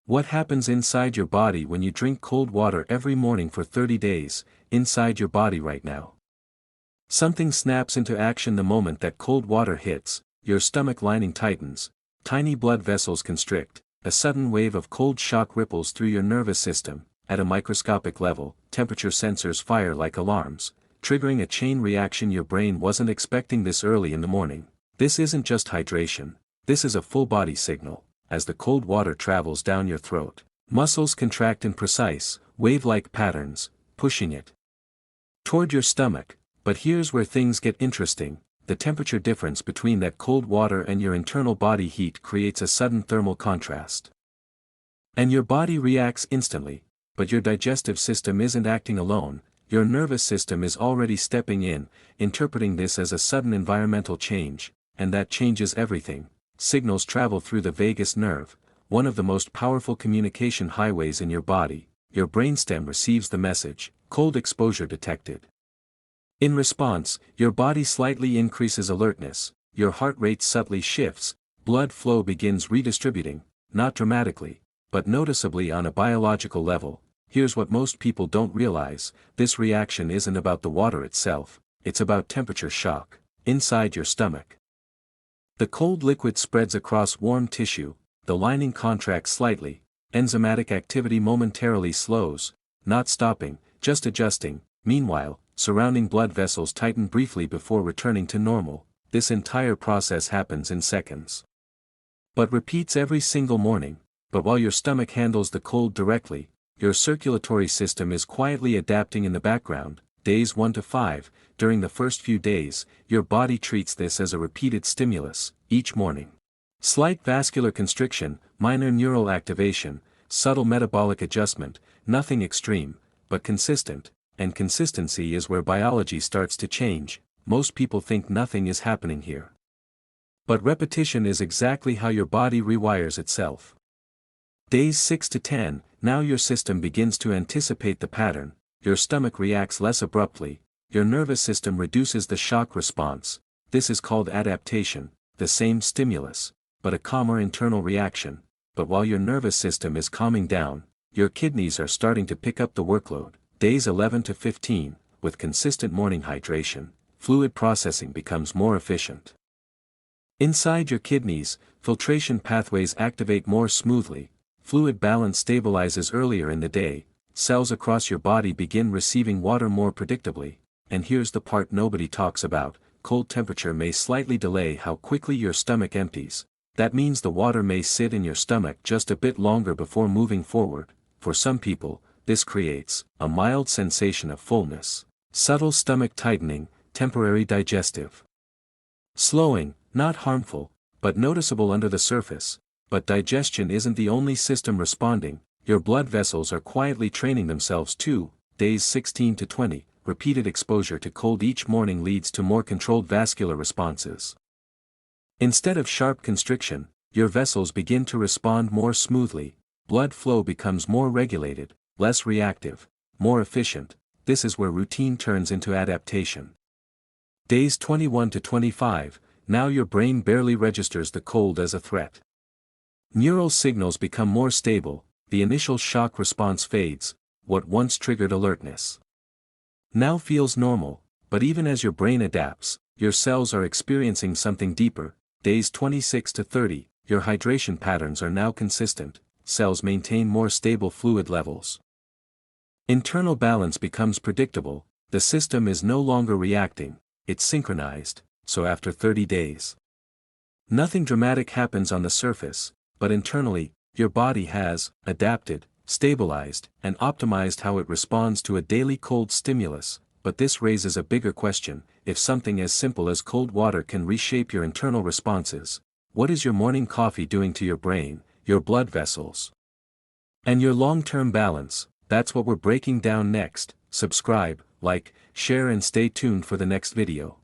What happens inside your body when you drink cold water every morning for 30 days, inside your body right now? Something snaps into action the moment that cold water hits, your stomach lining tightens, tiny blood vessels constrict, a sudden wave of cold shock ripples through your nervous system, at a microscopic level, temperature sensors fire like alarms, triggering a chain reaction your brain wasn't expecting this early in the morning. This isn't just hydration, this is a full-body signal. As the cold water travels down your throat, muscles contract in precise, wave-like patterns, pushing it toward your stomach. But here's where things get interesting: the temperature difference between that cold water and your internal body heat creates a sudden thermal contrast. And your body reacts instantly, but your digestive system isn't acting alone, your nervous system is already stepping in, interpreting this as a sudden environmental change, and that changes everything. Signals travel through the vagus nerve, one of the most powerful communication highways in your body. Your brainstem receives the message, cold exposure detected. In response, your body slightly increases alertness, your heart rate subtly shifts, blood flow begins redistributing, not dramatically, but noticeably on a biological level. Here's what most people don't realize: this reaction isn't about the water itself, it's about temperature shock, inside your stomach. The cold liquid spreads across warm tissue, the lining contracts slightly, enzymatic activity momentarily slows, not stopping, just adjusting. Meanwhile, surrounding blood vessels tighten briefly before returning to normal. This entire process happens in seconds, but repeats every single morning. But while your stomach handles the cold directly, your circulatory system is quietly adapting in the background. Days 1 to 5, during the first few days, your body treats this as a repeated stimulus, each morning. Slight vascular constriction, minor neural activation, subtle metabolic adjustment, nothing extreme, but consistent, and consistency is where biology starts to change. Most people think nothing is happening here. But repetition is exactly how your body rewires itself. Days 6 to 10, now your system begins to anticipate the pattern. Your stomach reacts less abruptly, your nervous system reduces the shock response. This is called adaptation, the same stimulus, but a calmer internal reaction. But while your nervous system is calming down, your kidneys are starting to pick up the workload. Days 11 to 15, with consistent morning hydration, fluid processing becomes more efficient. Inside your kidneys, filtration pathways activate more smoothly, fluid balance stabilizes earlier in the day, cells across your body begin receiving water more predictably. And here's the part nobody talks about: cold temperature may slightly delay how quickly your stomach empties. That means the water may sit in your stomach just a bit longer before moving forward. For some people, this creates a mild sensation of fullness, subtle stomach tightening, temporary digestive slowing, not harmful, but noticeable under the surface. But digestion isn't the only system responding. Your blood vessels are quietly training themselves too. Days 16 to 20, repeated exposure to cold each morning leads to more controlled vascular responses. Instead of sharp constriction, your vessels begin to respond more smoothly, blood flow becomes more regulated, less reactive, more efficient. This is where routine turns into adaptation. Days 21 to 25, now your brain barely registers the cold as a threat. Neural signals become more stable, the initial shock response fades, what once triggered alertness now feels normal. But even as your brain adapts, your cells are experiencing something deeper. Days 26 to 30, your hydration patterns are now consistent, cells maintain more stable fluid levels. Internal balance becomes predictable, the system is no longer reacting, it's synchronized. So after 30 days, nothing dramatic happens on the surface, but internally, your body has adapted, stabilized, and optimized how it responds to a daily cold stimulus. But this raises a bigger question: if something as simple as cold water can reshape your internal responses, what is your morning coffee doing to your brain, your blood vessels, and your long-term balance? That's what we're breaking down next. Subscribe, like, share and stay tuned for the next video.